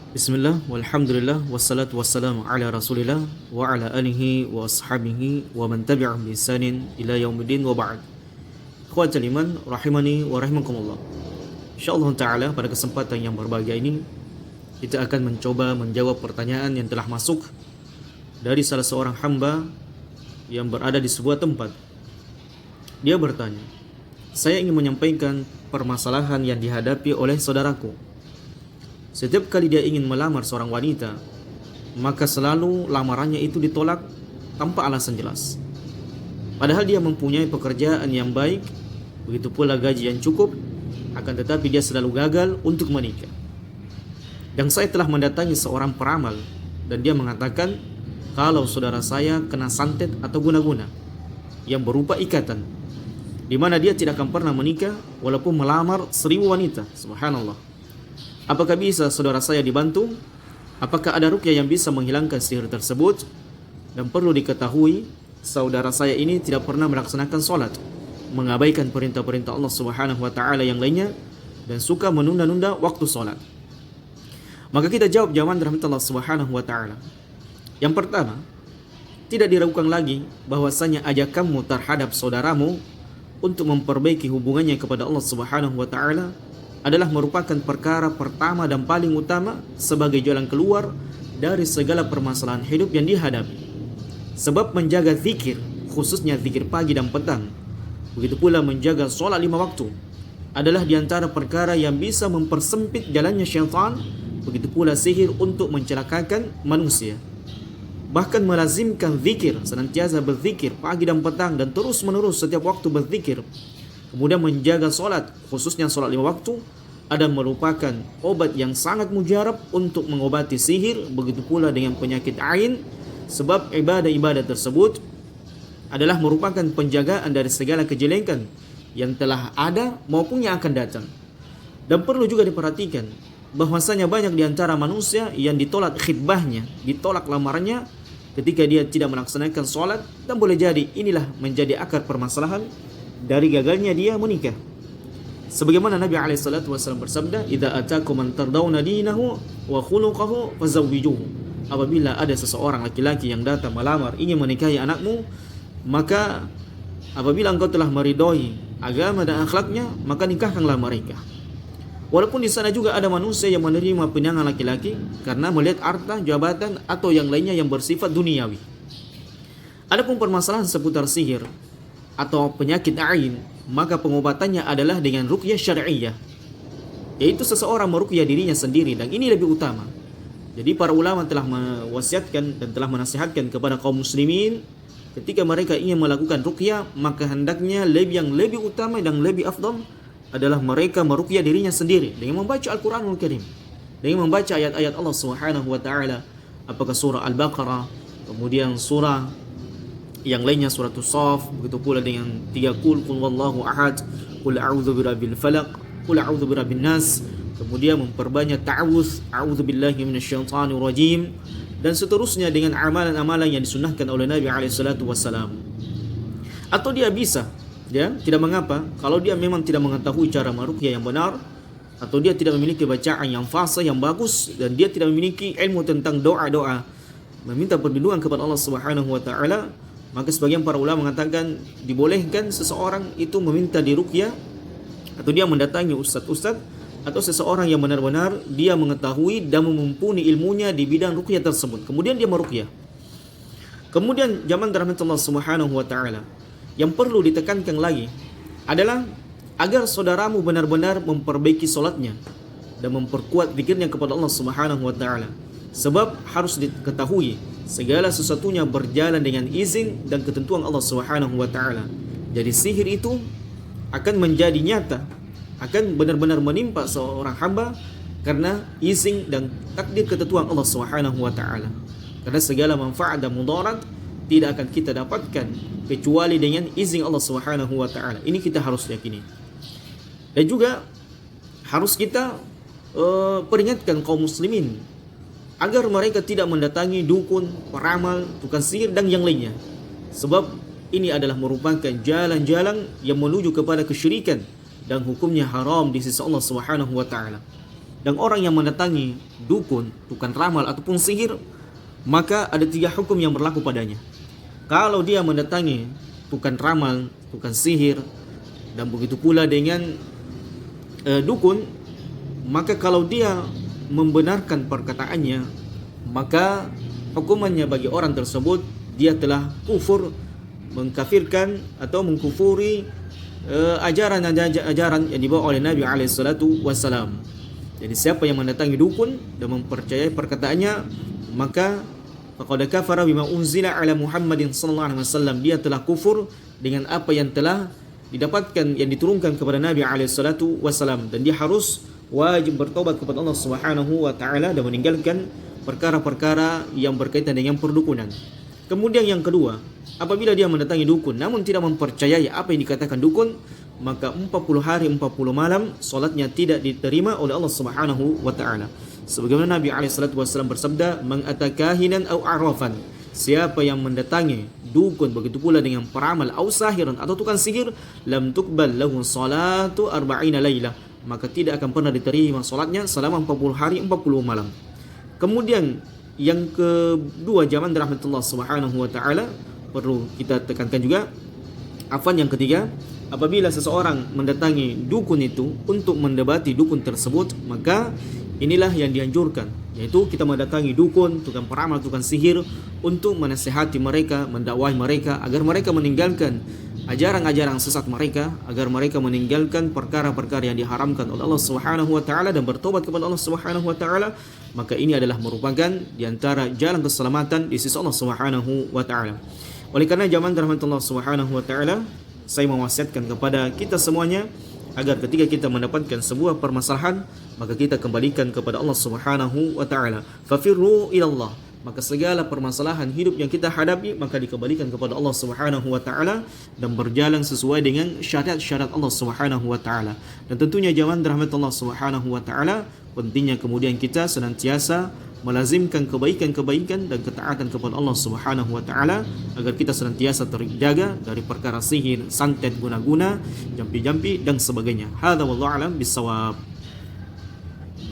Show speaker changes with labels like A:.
A: Bismillah, walhamdulillah, wassalatu wassalamu ala rasulillah wa ala alihi wa ashabihi wa man tabi'ahum bi ihsanin ila yaumiddin wa ba'd. Ikhwatal iman rahimani wa rahimakumullah. Insyaallah taala pada kesempatan yang berbahagia ini kita akan mencoba menjawab pertanyaan yang telah masuk dari salah seorang hamba yang berada di sebuah tempat. Dia bertanya, "Saya ingin menyampaikan permasalahan yang dihadapi oleh saudaraku. Setiap kali dia ingin melamar seorang wanita, maka selalu lamarannya itu ditolak tanpa alasan jelas. Padahal dia mempunyai pekerjaan yang baik, begitu pula gaji yang cukup, akan tetapi dia selalu gagal untuk menikah. Dan saya telah mendatangi seorang peramal, dan dia mengatakan kalau saudara saya kena santet atau guna-guna yang berupa ikatan, di mana dia tidak akan pernah menikah walaupun melamar 1000 wanita. Subhanallah. Apakah bisa saudara saya dibantu? Apakah ada ruqyah yang bisa menghilangkan sihir tersebut?" Dan perlu diketahui, saudara saya ini tidak pernah melaksanakan solat, mengabaikan perintah-perintah Allah Subhanahu wa taala yang lainnya, dan suka menunda-nunda waktu solat. Maka kita jawab jawaban rahmat Allah Subhanahu wa taala. Yang pertama, tidak diragukan lagi bahwasanya ajakanmu terhadap saudaramu untuk memperbaiki hubungannya kepada Allah Subhanahu wa taala adalah merupakan perkara pertama dan paling utama sebagai jalan keluar dari segala permasalahan hidup yang dihadapi. Sebab menjaga zikir, khususnya zikir pagi dan petang, begitu pula menjaga sholat 5 waktu, adalah diantara perkara yang bisa mempersempit jalannya syaitan, begitu pula sihir untuk mencelakakan manusia. Bahkan melazimkan zikir, senantiasa berzikir pagi dan petang dan terus menerus setiap waktu berzikir, kemudian menjaga solat, khususnya solat 5 waktu, ada merupakan obat yang sangat mujarab untuk mengobati sihir, begitu pula dengan penyakit ain. Sebab ibadah-ibadah tersebut adalah merupakan penjagaan dari segala kejelekan yang telah ada maupun yang akan datang. Dan perlu juga diperhatikan bahwasanya banyak di antara manusia yang ditolak khidbahnya, ditolak lamarannya ketika dia tidak melaksanakan solat, dan boleh jadi inilah menjadi akar permasalahan dari gagalnya dia menikah. Sebagaimana Nabi SAW bersabda, "Idza atakum man tardawna dinahu wa khuluquhu fazawwijuhu." Apabila ada seseorang laki-laki yang datang melamar ingin menikahi anakmu, maka apabila engkau telah meridhoi agama dan akhlaknya, maka nikahkanlah mereka. Walaupun di sana juga ada manusia yang menerima pinangan laki-laki karena melihat harta, jabatan atau yang lainnya yang bersifat duniawi. Adapun permasalahan seputar sihir atau penyakit ain, maka pengobatannya adalah dengan ruqyah syar'iyyah, yaitu seseorang meruqyah dirinya sendiri, dan ini lebih utama. Jadi para ulama telah mewasiatkan dan telah menasihatkan kepada kaum muslimin ketika mereka ingin melakukan ruqyah, maka hendaknya yang lebih utama dan lebih afdal adalah mereka meruqyah dirinya sendiri dengan membaca Al-Qur'anul Karim, dengan membaca ayat-ayat Allah Subhanahu wa taala, apakah surah Al-Baqarah, kemudian surah yang lainnya surat As-Saff, begitu pula dengan 3 qul huwallahu ahad, qul a'udzu birabbil falaq, qul a'udzu birabbin nas, kemudian memperbanyak ta'awudz, a'udzu billahi minasyaitonir rajim, dan seterusnya dengan amalan-amalan yang disunnahkan oleh Nabi alaihi salatu wasalam. Atau dia bisa, ya, tidak mengapa kalau dia memang tidak mengetahui cara meruqyah yang benar, atau dia tidak memiliki bacaan yang fasih yang bagus, dan dia tidak memiliki ilmu tentang doa-doa meminta perlindungan kepada Allah Subhanahu wa taala, maka sebagian para ulama mengatakan dibolehkan seseorang itu meminta diruqyah, atau dia mendatangi ustaz-ustaz atau seseorang yang benar-benar dia mengetahui dan mumpuni ilmunya di bidang ruqyah tersebut, kemudian dia meruqyah. Kemudian zaman rahmat Allah Subhanahu wa taala, yang perlu ditekankan lagi adalah agar saudaramu benar-benar memperbaiki solatnya dan memperkuat zikirnya kepada Allah Subhanahu wa taala. Sebab harus diketahui segala sesuatunya berjalan dengan izin dan ketentuan Allah Subhanahu wa taala. Jadi sihir itu akan menjadi nyata, akan benar-benar menimpa seorang hamba karena izin dan takdir ketentuan Allah Subhanahu wa taala. Karena segala manfaat dan mudarat tidak akan kita dapatkan kecuali dengan izin Allah Subhanahu wa taala. Ini kita harus yakini. Dan juga harus kita peringatkan kaum muslimin agar mereka tidak mendatangi dukun, peramal, tukang sihir dan yang lainnya. Sebab ini adalah merupakan jalan-jalan yang menuju kepada kesyirikan dan hukumnya haram di sisi Allah Subhanahu wa taala. Dan orang yang mendatangi dukun, tukang ramal ataupun sihir, maka ada 3 hukum yang berlaku padanya. Kalau dia mendatangi tukang ramal, tukang sihir, dan begitu pula dengan dukun, maka kalau dia membenarkan perkataannya, maka hukumannya bagi orang tersebut dia telah kufur, mengkafirkan atau mengkufuri ajaran yang dibawa oleh Nabi SAW. Jadi siapa yang mendatangi dukun dan mempercayai perkataannya, maka faqad kafara bima unzila ala Muhammadin sallallahu alaihi wasallam, dia telah kufur dengan apa yang telah didapatkan, yang diturunkan kepada Nabi SAW, dan dia harus wajib bertobat kepada Allah Subhanahu wa taala dan meninggalkan perkara-perkara yang berkaitan dengan perdukunan. Kemudian yang kedua, apabila dia mendatangi dukun namun tidak mempercayai apa yang dikatakan dukun, maka 40 hari 40 malam solatnya tidak diterima oleh Allah Subhanahu wa taala. Sebagaimana Nabi SAW bersabda, "Man atakahinan aw arrafan", siapa yang mendatangi dukun begitu pula dengan peramal atau sahiran atau tukang sihir, lam tuqbal lahu salatu 40 lailah, maka tidak akan pernah diterima salatnya selama 40 hari 40 malam. Kemudian yang kedua, jamaah rahmatullah Subhanahu wa taala, perlu kita tekankan juga, yang ketiga, apabila seseorang mendatangi dukun itu untuk mendebati dukun tersebut, maka inilah yang dianjurkan, yaitu kita mendatangi dukun, tukang peramal, tukang sihir untuk menasihati mereka, mendakwahi mereka agar mereka meninggalkan ajaran-ajaran sesat mereka, agar mereka meninggalkan perkara-perkara yang diharamkan oleh Allah Subhanahu wa taala dan bertobat kepada Allah Subhanahu wa taala. Maka ini adalah merupakan di antara jalan keselamatan di sisi Allah Subhanahu wa taala. Oleh karena jamaah rahmatullah Subhanahu wa taala, saya mewasiatkan kepada kita semuanya agar ketika kita mendapatkan sebuah permasalahan, maka kita kembalikan kepada Allah Subhanahu wa taala. Fafirru ilallah, maka segala permasalahan hidup yang kita hadapi maka dikembalikan kepada Allah Subhanahu wa taala dan berjalan sesuai dengan syariat-syariat Allah Subhanahu wa taala. Dan tentunya jamaah rahmatullah Subhanahu wa taala, pentingnya kemudian kita senantiasa melazimkan kebaikan-kebaikan dan ketaatan kepada Allah Subhanahu wa taala agar kita senantiasa terjaga dari perkara sihir, santet, guna-guna, jampi-jampi dan sebagainya. Hadza wallahu a'lam bissawab.